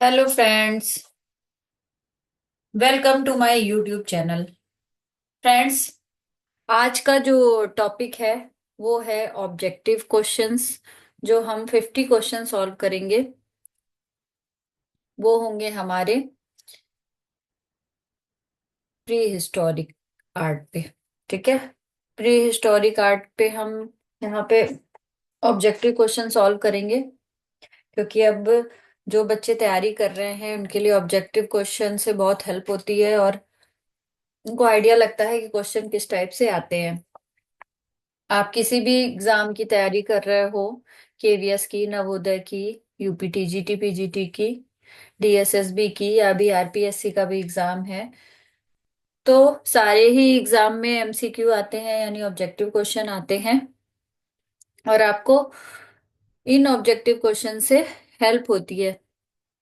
Hello friends. Welcome to my YouTube channel. Friends, आज का जो टॉपिक है वो है ऑब्जेक्टिव क्वेश्चंस। जो हम 50 क्वेश्चन सॉल्व करेंगे वो होंगे हमारे प्री हिस्टोरिक आर्ट पे। ठीक है। प्री हिस्टोरिक आर्ट पे हम यहाँ पे ऑब्जेक्टिव क्वेश्चन सॉल्व करेंगे, क्योंकि अब जो बच्चे तैयारी कर रहे हैं उनके लिए ऑब्जेक्टिव क्वेश्चन से बहुत हेल्प होती है और उनको आइडिया लगता है कि क्वेश्चन किस टाइप से आते हैं। आप किसी भी एग्जाम की तैयारी कर रहे हो, केवीएस की, नवोदय की, यूपीटीजीटी, पीजीटी की, डीएसएसबी की, या अभी आरपीएससी का भी एग्जाम है, तो सारे ही एग्जाम में एमसीक्यू आते हैं, यानी ऑब्जेक्टिव क्वेश्चन आते हैं। और आपको इन ऑब्जेक्टिव क्वेश्चन से हेल्प होती है।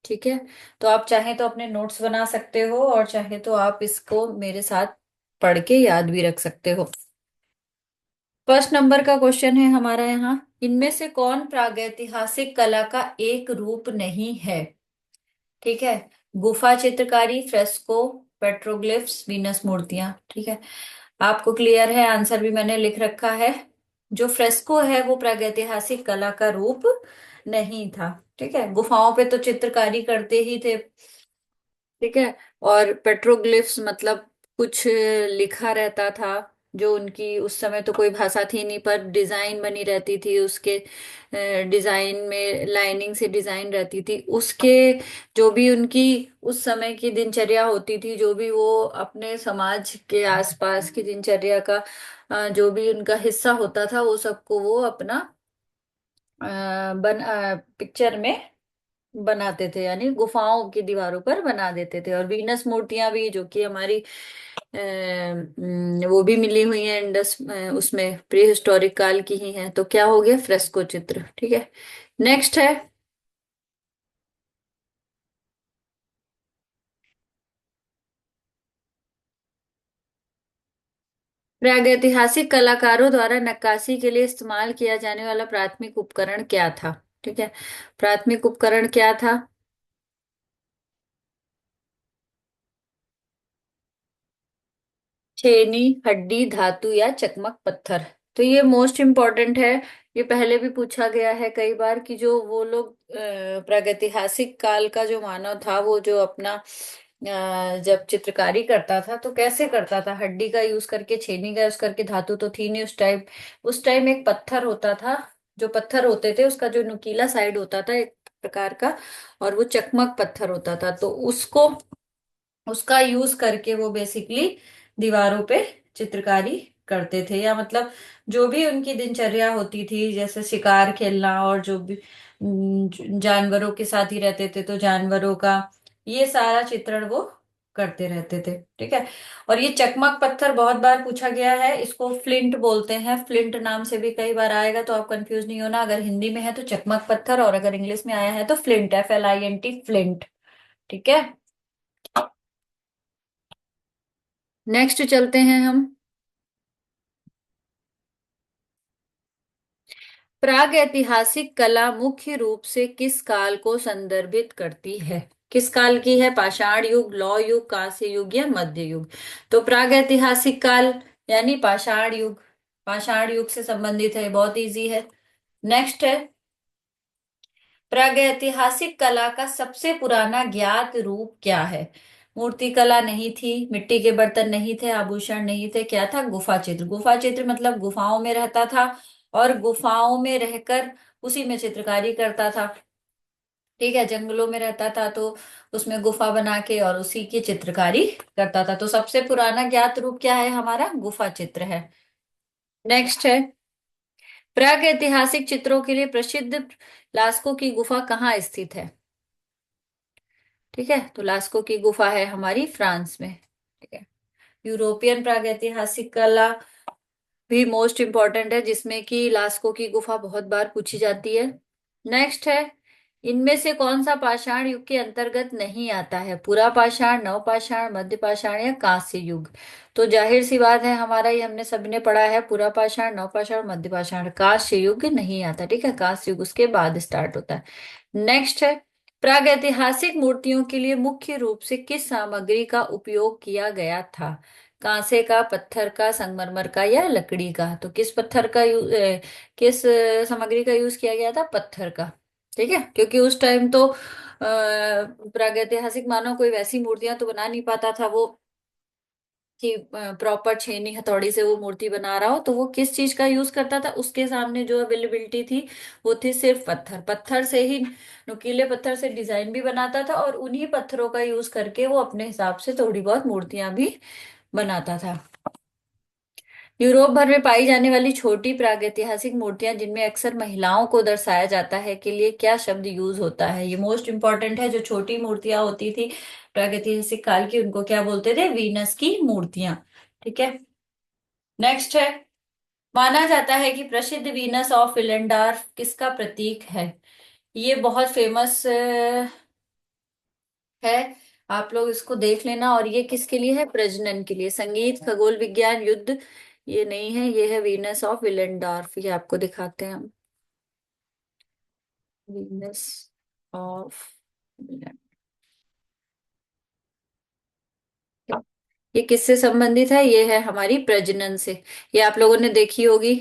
ठीक है। तो आप चाहें तो अपने नोट्स बना सकते हो, और चाहे तो आप इसको मेरे साथ पढ़ के याद भी रख सकते हो। फर्स्ट नंबर का क्वेश्चन है हमारा यहाँ, इनमें से कौन प्रागैतिहासिक कला का एक रूप नहीं है? ठीक है। गुफा चित्रकारी, फ्रेस्को, पेट्रोग्लिफ्स, वीनस मूर्तियां। ठीक है। आपको क्लियर है? आंसर भी मैंने लिख रखा है। जो फ्रेस्को है वो प्रागैतिहासिक कला का रूप नहीं था। ठीक है। गुफाओं पे तो चित्रकारी करते ही थे। ठीक है। और पेट्रोग्लिफ्स मतलब कुछ लिखा रहता था, जो उनकी उस समय तो कोई भाषा थी नहीं, पर डिजाइन बनी रहती थी उसके। डिजाइन में लाइनिंग से डिजाइन रहती थी उसके। जो भी उनकी उस समय की दिनचर्या होती थी, जो भी वो अपने समाज के आसपास की दिनचर्या का जो भी उनका हिस्सा होता था, वो सबको वो अपना पिक्चर में बनाते थे, यानी गुफाओं की दीवारों पर बना देते थे। और वीनस मूर्तियां भी, जो कि हमारी वो भी मिली हुई है इंडस, उसमें प्री हिस्टोरिक काल की ही है। तो क्या हो गया? फ्रेस्को चित्र। ठीक है। नेक्स्ट है, प्रागैतिहासिक कलाकारों द्वारा नक्काशी के लिए इस्तेमाल किया जाने वाला प्राथमिक उपकरण क्या था? ठीक है। प्राथमिक उपकरण क्या था? छेनी, हड्डी, धातु या चकमक पत्थर। तो ये मोस्ट इम्पोर्टेंट है। ये पहले भी पूछा गया है कई बार कि जो वो लोग प्रागैतिहासिक काल का जो मानव था, वो जो अपना जब चित्रकारी करता था तो कैसे करता था? हड्डी का यूज करके, छेनी का यूज करके, धातु तो थी नहीं उस टाइम। उस टाइम एक पत्थर होता था, जो पत्थर होते थे उसका जो नुकीला साइड होता था एक प्रकार का, और वो चकमक पत्थर होता था। तो उसको, उसका यूज करके वो बेसिकली दीवारों पे चित्रकारी करते थे। या मतलब जो भी उनकी दिनचर्या होती थी, जैसे शिकार खेलना, और जो भी जानवरों के साथ ही रहते थे तो जानवरों का, ये सारा चित्रण वो करते रहते थे। ठीक है। और ये चकमक पत्थर बहुत बार पूछा गया है, इसको फ्लिंट बोलते हैं। फ्लिंट नाम से भी कई बार आएगा, तो आप कंफ्यूज नहीं होना। अगर हिंदी में है तो चकमक पत्थर, और अगर इंग्लिश में आया है तो फ्लिंट, FLINT, फ्लिंट। ठीक है। नेक्स्ट चलते हैं हम। प्राग ऐतिहासिक कला मुख्य रूप से किस काल को संदर्भित करती है? किस काल की है? पाषाण युग, लौह युग, कांस्य युग या मध्य युग? तो प्राग ऐतिहासिक काल यानी पाषाण युग। पाषाण युग से संबंधित है, बहुत इजी है। नेक्स्ट है, प्रागैतिहासिक कला का सबसे पुराना ज्ञात रूप क्या है? मूर्ति कला नहीं थी, मिट्टी के बर्तन नहीं थे, आभूषण नहीं थे, क्या था? गुफा चित्र। गुफा चित्र मतलब गुफाओं में रहता था और गुफाओं में रहकर उसी में चित्रकारी करता था। ठीक है। जंगलों में रहता था तो उसमें गुफा बना के और उसी की चित्रकारी करता था। तो सबसे पुराना ज्ञात रूप क्या है हमारा? गुफा चित्र है। नेक्स्ट है, प्राग ऐतिहासिक चित्रों के लिए प्रसिद्ध लास्को की गुफा कहाँ स्थित है? ठीक है। तो लास्को की गुफा है हमारी फ्रांस में। ठीक है। यूरोपियन प्रागैतिहासिक कला भी मोस्ट इंपॉर्टेंट है, जिसमें कि लास्को की गुफा बहुत बार पूछी जाती है। नेक्स्ट है, इनमें से कौन सा पाषाण युग के अंतर्गत नहीं आता है? पुरा पाषाण, नव पाषाण, मध्य पाषाण या कांस्य युग? तो जाहिर सी बात है, हमारा ये हमने सबने पढ़ा है, पुरा पाषाण, नव पाषाण, मध्य पाषाण। कांस्य युग नहीं आता। ठीक है। कांस्य युग उसके बाद स्टार्ट होता है। नेक्स्ट है, प्रागैतिहासिक मूर्तियों के लिए मुख्य रूप से किस सामग्री का उपयोग किया गया था? कांसे का, पत्थर का, संगमरमर का या लकड़ी का? तो किस पत्थर का किस सामग्री का यूज किया गया था? पत्थर का। ठीक है, क्योंकि उस टाइम तो प्रागैतिहासिक मानव कोई वैसी मूर्तियां तो बना नहीं पाता था वो, कि प्रॉपर छेनी हथौड़ी से वो मूर्ति बना रहा हो। तो वो किस चीज का यूज करता था? उसके सामने जो अवेलेबिलिटी थी वो थी सिर्फ पत्थर। पत्थर से ही, नुकीले पत्थर से डिजाइन भी बनाता था, और उन्हीं पत्थरों का यूज करके वो अपने हिसाब से थोड़ी बहुत मूर्तियां भी बनाता था। यूरोप भर में पाई जाने वाली छोटी प्रागैतिहासिक मूर्तियां जिनमें अक्सर महिलाओं को दर्शाया जाता है के लिए क्या शब्द यूज होता है? ये मोस्ट इंपॉर्टेंट है। जो छोटी मूर्तियां होती थी प्रागैतिहासिक काल की, उनको क्या बोलते थे? वीनस की मूर्तियां। ठीक है। नेक्स्ट है, माना जाता है कि प्रसिद्ध वीनस ऑफ विलेंडार्फ किसका प्रतीक है? ये बहुत फेमस है। आप लोग इसको देख लेना। और ये किसके लिए है? प्रजनन के लिए। संगीत, खगोल विज्ञान, युद्ध, ये नहीं है। ये है वीनस ऑफ विलेंडार्फ। ये आपको दिखाते हैं हम। वीनस ऑफ, ये किससे संबंधित है? ये है हमारी प्रजनन से। ये आप लोगों ने देखी होगी,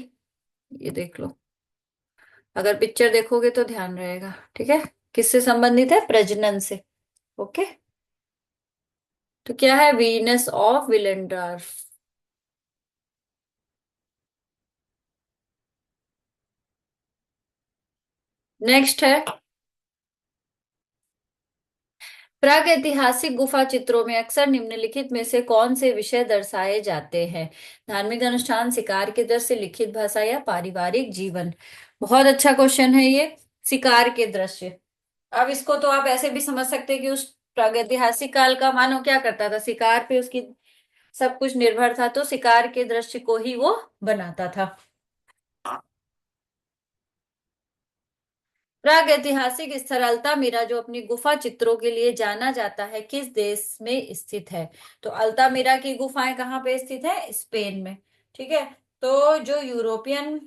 ये देख लो। अगर पिक्चर देखोगे तो ध्यान रहेगा। ठीक है। किससे संबंधित है? प्रजनन से। ओके। तो क्या है? Venus of विलेंडर्फ। नेक्स्ट है, प्रागैतिहासिक गुफा चित्रों में अक्सर निम्नलिखित में से कौन से विषय दर्शाए जाते हैं? धार्मिक अनुष्ठान, शिकार के दृश्य, लिखित भाषा या पारिवारिक जीवन? बहुत अच्छा क्वेश्चन है ये। शिकार के दृश्य। अब इसको तो आप ऐसे भी समझ सकते हैं कि उस प्रागैतिहासिक काल का मानव क्या करता था? शिकार पे उसकी सब कुछ निर्भर था, तो शिकार के दृश्य को ही वो बनाता था। प्रागैतिहासिक स्थल अल्तामिरा, जो अपनी गुफा चित्रों के लिए जाना जाता है, किस देश में स्थित है? तो अल्तामिरा की गुफाएं कहाँ पे स्थित है? स्पेन में। ठीक है। तो जो यूरोपियन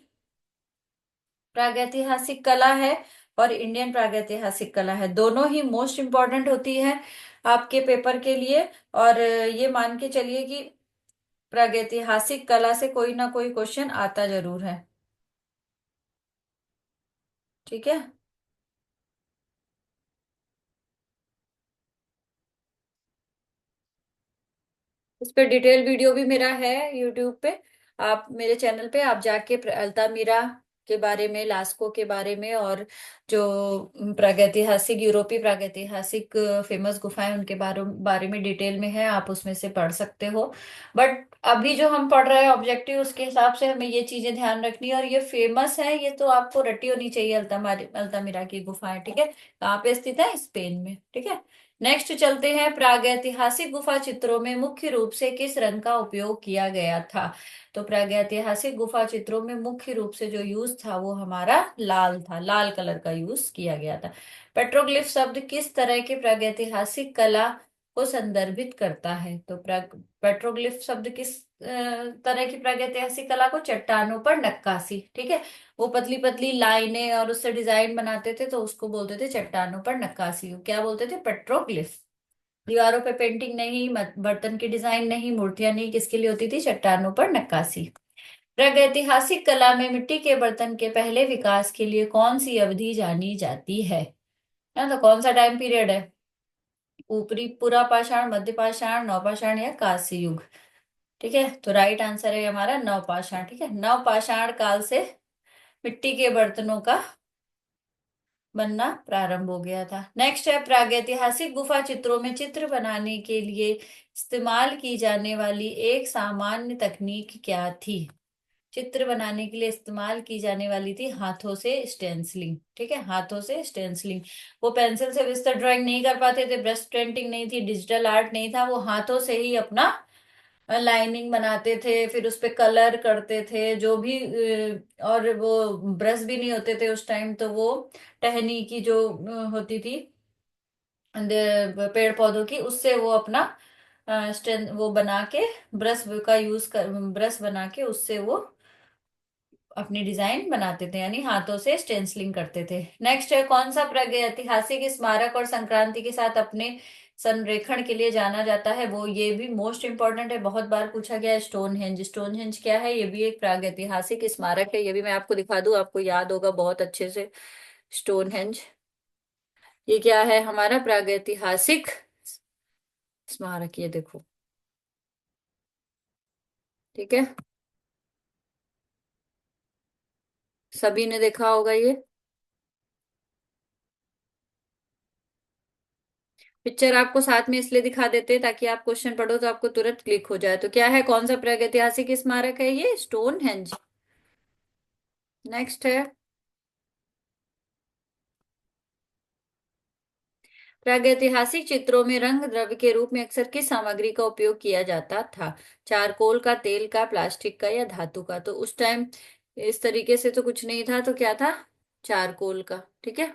प्रागैतिहासिक कला है और इंडियन प्रागैतिहासिक कला है, दोनों ही मोस्ट इंपॉर्टेंट होती है आपके पेपर के लिए। और ये मान के चलिए कि प्रागैतिहासिक कला से कोई ना कोई क्वेश्चन आता जरूर है। ठीक है। इस पे डिटेल वीडियो भी मेरा है यूट्यूब पे। आप मेरे चैनल पे आप जाके अल्तामिरा के बारे में, लास्को के बारे में, और जो प्रागैतिहासिक, यूरोपीय प्रागैतिहासिक फेमस गुफाएं, उनके बारे में डिटेल में है। आप उसमें से पढ़ सकते हो। बट अभी जो हम पढ़ रहे हैं ऑब्जेक्टिव, उसके हिसाब से हमें ये चीजें ध्यान रखनी है। और ये फेमस है, ये तो आपको रटी होनी चाहिए। अल्तामिरा की गुफाएं। ठीक है। कहाँ पे स्थित है? स्पेन में। ठीक है। नेक्स्ट चलते हैं, प्रागैतिहासिक गुफा चित्रों में मुख्य रूप से किस रंग का उपयोग किया गया था? तो प्रागैतिहासिक गुफा चित्रों में मुख्य रूप से जो यूज था वो हमारा लाल था। लाल कलर का यूज किया गया था। पेट्रोग्लिफ शब्द किस तरह के प्रागैतिहासिक कला को संदर्भित करता है? तो पेट्रोग्लिफ शब्द किस तरह की प्रागैतिहासिक कला को? चट्टानों पर नक्काशी। ठीक है। वो पतली पतली लाइनें और उससे डिजाइन बनाते थे, तो उसको बोलते थे चट्टानों पर नक्काशी। क्या बोलते थे? पेट्रोग्लिफ। दीवारों पे पेंटिंग नहीं, बर्तन की डिजाइन नहीं, मूर्तियां नहीं, किसके लिए होती थी? चट्टानों पर नक्काशी। प्रागैतिहासिक कला में मिट्टी के बर्तन के पहले विकास के लिए कौन सी अवधि जानी जाती है? तो कौन सा टाइम पीरियड है? ऊपरी पूरा पाषाण, मध्य पाषाण, नवपाषाण या कांस्य युग? ठीक है। तो राइट आंसर है हमारा नवपाषाण। ठीक है। नवपाषाण काल से मिट्टी के बर्तनों का बनना प्रारंभ हो गया था। नेक्स्ट है, प्रागैतिहासिक गुफा चित्रों में चित्र बनाने के लिए इस्तेमाल की जाने वाली एक सामान्य तकनीक क्या थी? चित्र बनाने के लिए इस्तेमाल की जाने वाली थी हाथों से स्टेंसिलिंग। ठीक है। हाथों से स्टेंसिलिंग। वो पेंसिल से विस्तार ड्राइंग नहीं कर पाते थे, ब्रश पेंटिंग नहीं थी, डिजिटल आर्ट नहीं था। वो हाथों से ही अपना लाइनिंग बनाते थे, फिर उस पे कलर करते थे जो भी। और वो ब्रश भी नहीं होते थे उस टाइम, तो वो टहनी की जो होती थी पेड़ पौधों की, उससे वो अपना स्टेन वो बना के, ब्रश का यूज कर, ब्रश बना के उससे वो अपनी डिजाइन बनाते थे, यानी हाथों से स्टेंसिलिंग करते थे। नेक्स्ट है, कौन सा प्रागैतिहासिक स्मारक और संक्रांति के साथ अपने संरेखण के लिए जाना जाता है? वो ये भी मोस्ट इंपॉर्टेंट है, बहुत बार पूछा गया है, स्टोनहेंज। स्टोनहेंज क्या है? ये भी एक प्रागैतिहासिक स्मारक है, ये भी मैं आपको दिखा दूं, आपको याद होगा बहुत अच्छे से। स्टोनहेंज ये क्या है? हमारा प्रागैतिहासिक स्मारक, ये देखो। ठीक है, सभी ने देखा होगा ये पिक्चर। आपको साथ में इसलिए दिखा देते हैं ताकि आप क्वेश्चन पढ़ो तो आपको तुरंत क्लिक हो जाए। तो क्या है, कौन सा प्रागैतिहासिक स्मारक है? ये स्टोनहेंज। नेक्स्ट है, प्रागैतिहासिक चित्रों में रंग द्रव्य के रूप में अक्सर किस सामग्री का उपयोग किया जाता था? चारकोल का, तेल का, प्लास्टिक का या धातु का? तो उस टाइम इस तरीके से तो कुछ नहीं था, तो क्या था? चारकोल का। ठीक है।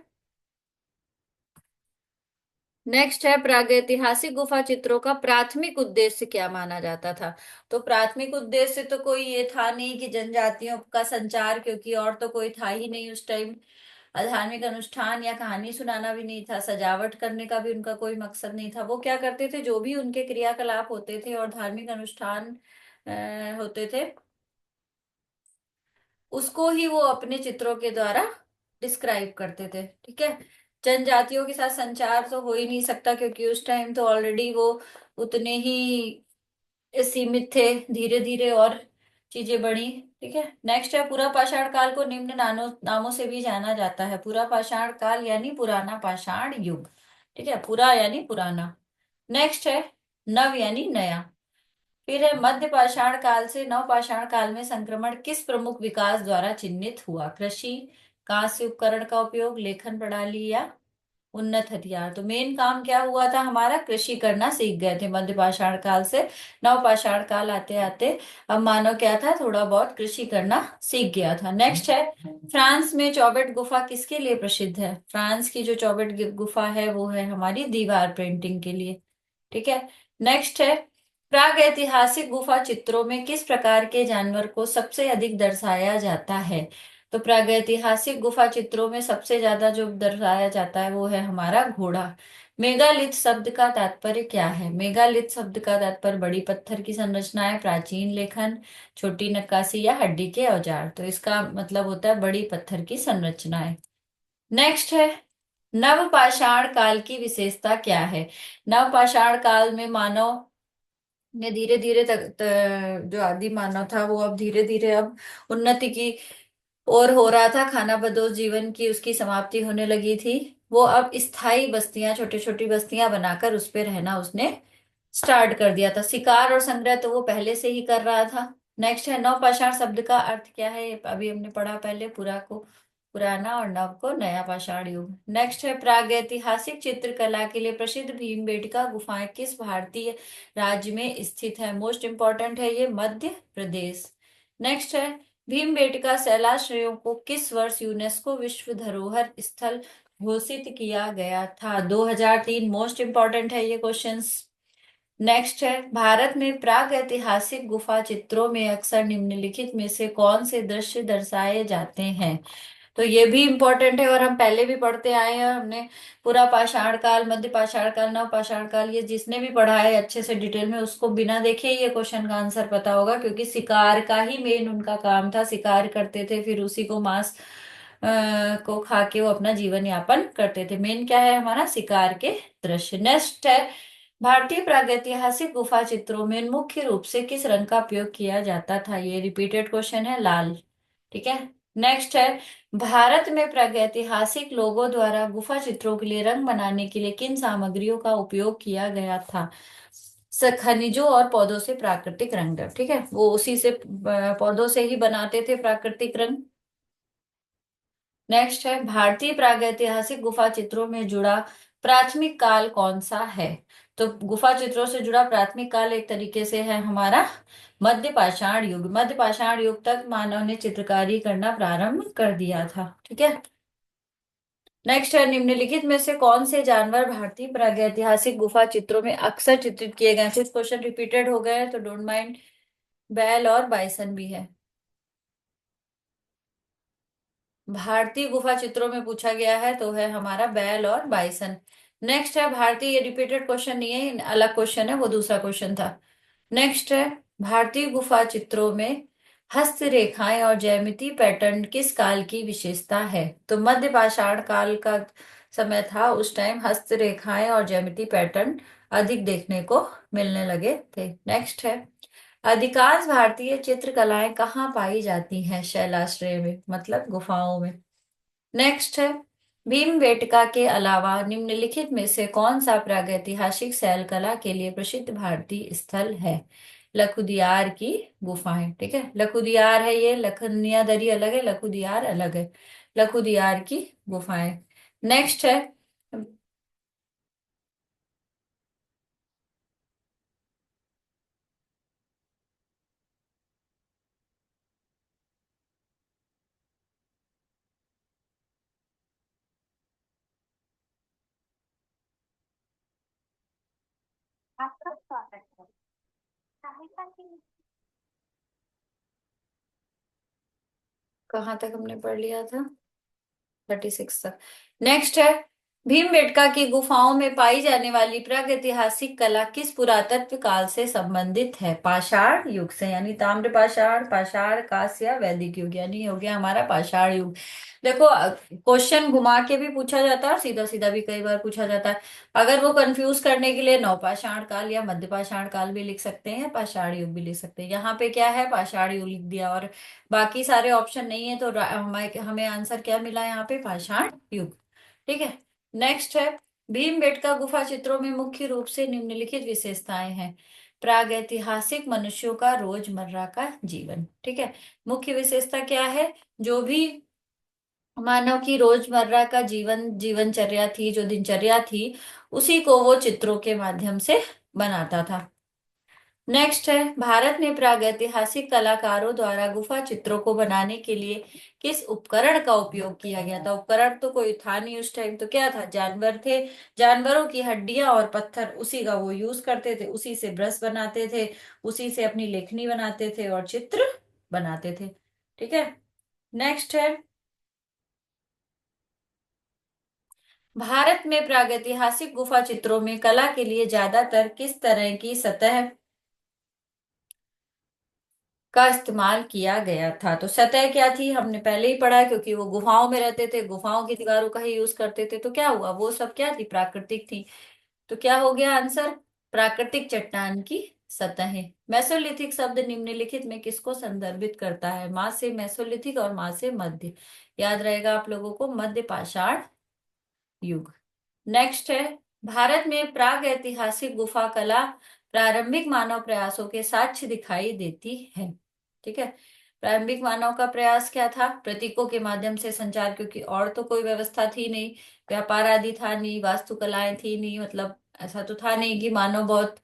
नेक्स्ट है, प्रागैतिहासिक गुफा चित्रों का प्राथमिक उद्देश्य क्या माना जाता था? तो प्राथमिक उद्देश्य तो कोई ये था नहीं कि जनजातियों का संचार, क्योंकि और तो कोई था ही नहीं उस टाइम। धार्मिक अनुष्ठान या कहानी सुनाना भी नहीं था, सजावट करने का भी उनका कोई मकसद नहीं था। वो क्या करते थे, जो भी उनके क्रियाकलाप होते थे और धार्मिक अनुष्ठान होते थे, उसको ही वो अपने चित्रों के द्वारा डिस्क्राइब करते थे। ठीक है। जनजातियों के साथ संचार तो हो ही नहीं सकता, क्योंकि उस टाइम तो ऑलरेडी वो उतने ही सीमित थे। धीरे धीरे और चीजें बढ़ी। ठीक है। नेक्स्ट है, पूरा पाषाण काल को निम्न नामों से भी जाना जाता है। पूरा पाषाण काल यानी पुराना पाषाण युग। ठीक है, पूरा यानी पुराना। नेक्स्ट है, नव यानी नया। फिर है, मध्य पाषाण काल से नव पाषाण काल में संक्रमण किस प्रमुख विकास द्वारा चिन्हित हुआ? कृषि, कांस्य उपकरण का उपयोग, लेखन प्रणाली या उन्नत हथियार? तो मेन काम क्या हुआ था हमारा? कृषि करना सीख गए थे मध्य पाषाण काल से नव पाषाण काल आते आते। अब मानव क्या था, थोड़ा बहुत कृषि करना सीख गया था। नेक्स्ट है, फ्रांस में चौबेट गुफा किसके लिए प्रसिद्ध है? फ्रांस की जो चौबेट गुफा है वो है हमारी दीवार पेंटिंग के लिए। ठीक है। नेक्स्ट है, प्राग ऐतिहासिक गुफा चित्रों में किस प्रकार के जानवर को सबसे अधिक दर्शाया जाता है? तो प्रागैतिहासिक गुफा चित्रों में सबसे ज्यादा जो दर्शाया जाता है वो है हमारा घोड़ा। मेगालिथ शब्द का तात्पर्य क्या है? मेगालिथ शब्द का तात्पर्य बड़ी पत्थर की संरचनाएं, प्राचीन लेखन, छोटी नक्काशी या हड्डी के औजार। तो इसका मतलब होता है बड़ी पत्थर की संरचनाएं। नेक्स्ट है, नवपाषाण काल की विशेषता क्या है? नवपाषाण काल में मानव ने धीरे धीरे जो आदि मानव था वो अब धीरे धीरे अब उन्नति की और हो रहा था। खाना बदोश जीवन की उसकी समाप्ति होने लगी थी। वो अब स्थायी बस्तियां, छोटी छोटी बस्तियां बनाकर उस पे रहना उसने स्टार्ट कर दिया था। शिकार और संग्रह तो वो पहले से ही कर रहा था। नेक्स्ट है, नवपाषाण शब्द का अर्थ क्या है? अभी हमने पढ़ा पहले, पुरा को पुराना और नव को नया पाषाण युग। नेक्स्ट है, प्रागैतिहासिक चित्रकला के लिए प्रसिद्ध भीमबेटका गुफाएं किस भारतीय राज्य में स्थित है? मोस्ट इंपॉर्टेंट है ये, मध्य प्रदेश। नेक्स्ट है, भीमबेटका शैलाश्रयों को किस वर्ष यूनेस्को विश्व धरोहर स्थल घोषित किया गया था? 2003। मोस्ट इंपॉर्टेंट है ये क्वेश्चंस। नेक्स्ट है, भारत में प्राग ऐतिहासिक गुफा चित्रों में अक्सर निम्नलिखित में से कौन से दृश्य दर्शाए जाते हैं? तो ये भी इंपॉर्टेंट है और हम पहले भी पढ़ते आए हैं। हमने पूरा पाषाण काल, मध्य पाषाण काल, नव पाषाण काल, ये जिसने भी पढ़ा है अच्छे से डिटेल में उसको बिना देखे ही ये क्वेश्चन का आंसर पता होगा, क्योंकि शिकार का ही मेन उनका काम था। शिकार करते थे, फिर उसी को मांस को खा के वो अपना जीवन यापन करते थे। मेन क्या है हमारा? शिकार के दृश्य। नेक्स्ट है, भारतीय प्रागैतिहासिक गुफा चित्रों में मुख्य रूप से किस रंग का उपयोग किया जाता था? ये रिपीटेड क्वेश्चन है, लाल। ठीक है। नेक्स्ट है, भारत में प्रागैतिहासिक लोगों द्वारा गुफा चित्रों के लिए रंग बनाने के लिए किन सामग्रियों का उपयोग किया गया था? खनिजों और पौधों से प्राकृतिक रंग। ठीक है, वो उसी से पौधों से ही बनाते थे प्राकृतिक रंग। नेक्स्ट है, भारतीय प्रागैतिहासिक गुफा चित्रों में जुड़ा प्राथमिक काल कौन सा है? तो गुफा चित्रों से जुड़ा प्राथमिक काल एक तरीके से है हमारा मध्य पाषाण युग। मध्य पाषाण युग तक मानव ने चित्रकारी करना प्रारंभ कर दिया था। ठीक है। नेक्स्ट है, निम्नलिखित में से कौन से जानवर भारतीय प्रागैतिहासिक गुफा चित्रों में अक्सर चित्रित किए गए हैं? कुछ क्वेश्चन रिपीटेड हो गए हैं तो डोंट माइंड। बैल और बाइसन भी है। भारतीय गुफा चित्रों में पूछा गया है तो है हमारा बैल और बाइसन। नेक्स्ट है भारतीय, ये रिपीटेड क्वेश्चन नहीं है, अलग क्वेश्चन है, वो दूसरा क्वेश्चन था। नेक्स्ट है भारतीय गुफा चित्रों में हस्तरेखाएं और ज्यामिति पैटर्न किस काल की विशेषता है? तो मध्य पाषाण काल का समय था, उस टाइम हस्तरेखाएं और ज्यामिति पैटर्न अधिक देखने को मिलने लगे थे। नेक्स्ट है अधिकांश भारतीय चित्रकलाएं कहाँ पाई जाती हैं? शैलाश्रय में, मतलब गुफाओं में। नेक्स्ट है भीमबेटका के अलावा निम्नलिखित में से कौन सा प्रागैतिहासिक शैल कला के लिए प्रसिद्ध भारतीय स्थल है? लखुदियार की गुफाएं। ठीक है, लखुदियार है ये, लखनिया दरी अलग है, लखुदियार अलग है। लखुदियार की गुफाएं। नेक्स्ट है कहाँ तक हमने पढ़ लिया था? 36 तक। नेक्स्ट है भीमबेटका की गुफाओं में पाई जाने वाली प्रागैतिहासिक कला किस पुरातत्व काल से संबंधित है? पाषाण युग से, यानी ताम्र पाषाण, पाषाण कांस्य या वैदिक युग, यानी हो गया हमारा पाषाण युग। देखो क्वेश्चन घुमा के भी पूछा जाता है और सीधा सीधा भी कई बार पूछा जाता है। अगर वो कंफ्यूज करने के लिए नवपाषाण काल या मध्य पाषाण काल भी लिख सकते हैं, पाषाण युग भी लिख सकते हैं। यहाँ पे क्या है, पाषाण युग लिख दिया और बाकी सारे ऑप्शन नहीं है, तो हमें हमें आंसर क्या मिला यहाँ पे? पाषाण युग। ठीक है। नेक्स्ट है भीमबेटका गुफा चित्रों में मुख्य रूप से निम्नलिखित विशेषताएं हैं। प्रागैतिहासिक मनुष्यों का रोजमर्रा का जीवन। ठीक है, मुख्य विशेषता क्या है? जो भी मानव की रोजमर्रा का जीवनचर्या थी, जो दिनचर्या थी, उसी को वो चित्रों के माध्यम से बनाता था। नेक्स्ट है भारत में प्रागैतिहासिक कलाकारों द्वारा गुफा चित्रों को बनाने के लिए किस उपकरण का उपयोग किया गया था? उपकरण तो कोई था नहीं उस टाइम, तो क्या था? जानवर थे। जानवरों की हड्डियां और पत्थर, उसी का वो यूज करते थे, उसी से ब्रश बनाते थे, उसी से अपनी लेखनी बनाते थे और चित्र बनाते थे। ठीक है। नेक्स्ट है भारत में प्रागैतिहासिक गुफा चित्रों में कला के लिए ज्यादातर किस तरह की सतह का इस्तेमाल किया गया था? तो सतह क्या थी हमने पहले ही पढ़ा है, क्योंकि वो गुफाओं में रहते थे, गुफाओं की दीवारों का ही यूज करते थे, तो क्या हुआ, वो सब क्या थी? प्राकृतिक थी। तो क्या हो गया आंसर? प्राकृतिक चट्टान की सतहें। मेसोलिथिक शब्द निम्नलिखित में किसको संदर्भित करता है? माँ से मेसोलिथिक और माँ से मध्य। याद रहेगा आप लोगों को, मध्य पाषाण युग। नेक्स्ट है भारत में प्राग ऐतिहासिक गुफा कला प्रारंभिक मानव प्रयासों के साक्ष्य दिखाई देती है। ठीक है, प्रारंभिक मानव का प्रयास क्या था? प्रतीकों के माध्यम से संचार, क्योंकि और तो कोई व्यवस्था थी नहीं, व्यापार आदि था नहीं, वास्तुकलाएं थी नहीं, मतलब ऐसा तो था नहीं कि मानव बहुत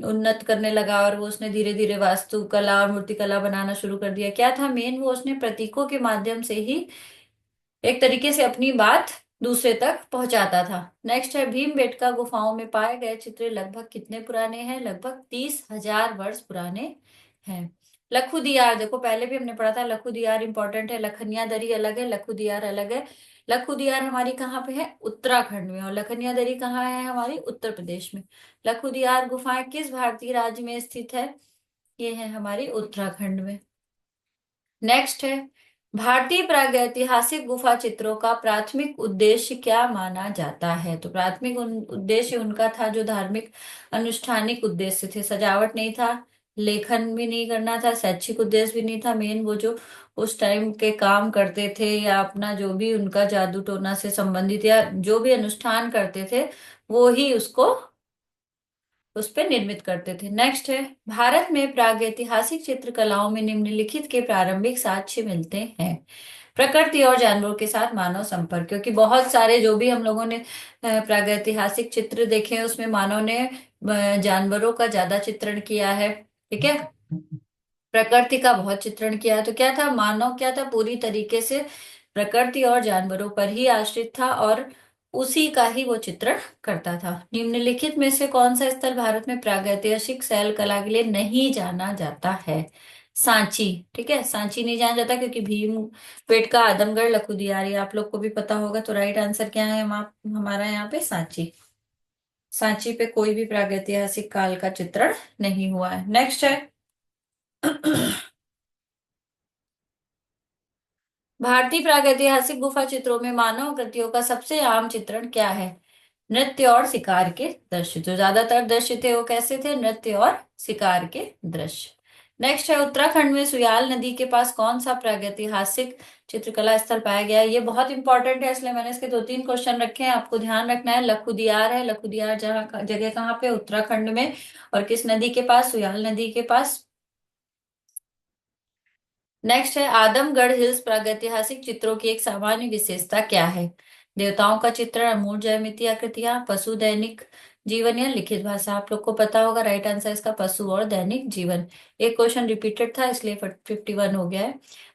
उन्नत करने लगा और वो उसने धीरे धीरे वास्तुकला और मूर्तिकला बनाना शुरू कर दिया। क्या था मेन? वो उसने प्रतीकों के माध्यम से ही एक तरीके से अपनी बात दूसरे तक पहुंचाता था। नेक्स्ट है भीमबेटका गुफाओं में पाए गए चित्र लगभग कितने पुराने हैं? लगभग 30,000 वर्ष पुराने हैं। लखुदियार, देखो पहले भी हमने पढ़ा था, लखुदियार इंपॉर्टेंट है। लखनिया दरी अलग है, लखुदियार अलग है। लखुदियार हमारी कहाँ पे है? उत्तराखंड में। और लखनिया दरी कहाँ है? हमारी उत्तर प्रदेश में। लखुदियार गुफाएं किस भारतीय राज्य में स्थित है? ये है हमारी उत्तराखंड में। नेक्स्ट है भारतीय प्रागैतिहासिक गुफा चित्रों का प्राथमिक उद्देश्य क्या माना जाता है? तो प्राथमिक उद्देश्य उनका था जो धार्मिक अनुष्ठानिक उद्देश्य थे, सजावट नहीं था, लेखन भी नहीं करना था, शैक्षिक उद्देश्य भी नहीं था। मेन वो जो उस टाइम के काम करते थे या अपना जो भी उनका जादू टोना से संबंधित या जो भी अनुष्ठान करते थे, वो ही उसको उस पे निर्मित करते थे। नेक्स्ट है भारत में प्रागैतिहासिक चित्रकलाओं में निम्नलिखित के प्रारंभिक साक्ष्य मिलते हैं। प्रकृति और जानवरों के साथ मानव संपर्क, क्योंकि बहुत सारे जो भी हम लोगों ने प्रागैतिहासिक चित्र देखे हैं उसमें मानव ने जानवरों का ज्यादा चित्रण किया है। ठीक है, प्रकृति का बहुत चित्रण किया है। तो क्या था, मानव क्या था, पूरी तरीके से प्रकृति और जानवरों पर ही आश्रित था और उसी का ही वो चित्रण करता था। निम्नलिखित में से कौन सा स्थल भारत में प्रागैतिहासिक शैल कला के लिए नहीं जाना जाता है? सांची। ठीक है, सांची नहीं जाना जाता क्योंकि भीम पेट का आदमगढ़ लखुदियारी आप लोग को भी पता होगा। तो राइट आंसर क्या है हमारा यहाँ पे सांची। सांची पे कोई भी प्रागैतिहासिक काल का चित्रण नहीं हुआ है। नेक्स्ट है भारतीय प्रागैतिहासिक गुफा चित्रों में मानव कृतियों का सबसे आम चित्रण क्या है? नृत्य और शिकार के दृश्य। जो ज्यादातर दृश्य थे वो कैसे थे? नृत्य और शिकार के दृश्य। नेक्स्ट है उत्तराखंड में सुयाल नदी के पास कौन सा प्रागैतिहासिक चित्रकला स्थल पाया गया है? ये बहुत इंपॉर्टेंट है, इसलिए मैंने इसके दो तीन क्वेश्चन रखे हैं, आपको ध्यान रखना है। लखुदियार है, लखुदियार जहाँ जगह कहाँ पे? उत्तराखंड में। और किस नदी के पास? सुयाल नदी के पास। नेक्स्ट है आदमगढ़ हिल्स प्रागैतिहासिक चित्रों की एक सामान्य विशेषता क्या है? देवताओं का चित्रण, अमूर्त ज्यामितीय आकृतियां, पशु दैनिक जीवन या लिखित भाषा। आप लोग को पता होगा राइट आंसर इसका पशु और दैनिक जीवन। एक क्वेश्चन रिपीटेड था इसलिए 51 हो गया है।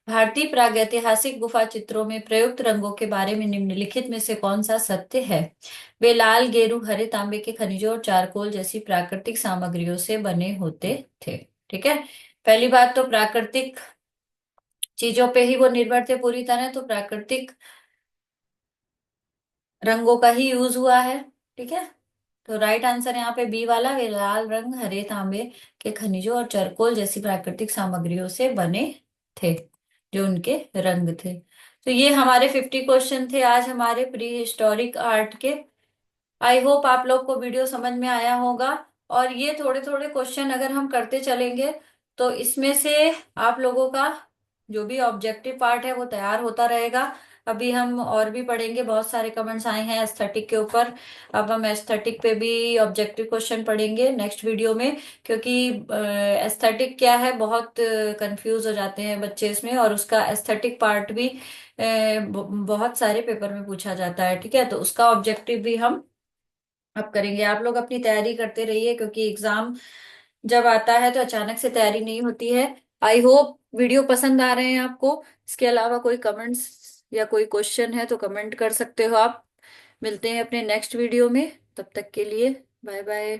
भारतीय प्रागैतिहासिक गुफा चित्रों में प्रयुक्त रंगों के बारे में निम्नलिखित में से कौन सा सत्य है? वे लाल, गेरू, हरे, तांबे के खनिजों और चारकोल जैसी प्राकृतिक सामग्रियों से बने होते थे। ठीक है, पहली बात तो प्राकृतिक चीजों पे ही वो निर्भर थे पूरी तरह, तो प्राकृतिक रंगों का ही यूज हुआ है। ठीक है, तो राइट आंसर यहाँ पे बी वाला, वे लाल रंग, हरे, तांबे के खनिजों और चारकोल जैसी प्राकृतिक सामग्रियों से बने थे, जो उनके रंग थे। तो ये हमारे 50 क्वेश्चन थे आज हमारे प्री हिस्टोरिक आर्ट के। आई होप आप लोग को वीडियो समझ में आया होगा। और ये थोड़े थोड़े क्वेश्चन अगर हम करते चलेंगे तो इसमें से आप लोगों का जो भी ऑब्जेक्टिव पार्ट है वो तैयार होता रहेगा। अभी हम और भी पढ़ेंगे, बहुत सारे कमेंट्स आए हैं एस्थेटिक के ऊपर। अब हम एस्थेटिक पे भी ऑब्जेक्टिव क्वेश्चन पढ़ेंगे नेक्स्ट वीडियो में, क्योंकि एस्थेटिक क्या है, बहुत कंफ्यूज हो जाते हैं बच्चे इसमें, और उसका एस्थेटिक पार्ट भी बहुत सारे पेपर में पूछा जाता है। ठीक है, तो उसका ऑब्जेक्टिव भी हम अब करेंगे। आप लोग अपनी तैयारी करते रहिए, क्योंकि एग्जाम जब आता है तो अचानक से तैयारी नहीं होती है। आई होप वीडियो पसंद आ रहे हैं आपको। इसके अलावा कोई कमेंट्स या कोई क्वेश्चन है तो कमेंट कर सकते हो आप। मिलते हैं अपने नेक्स्ट वीडियो में, तब तक के लिए बाय बाय।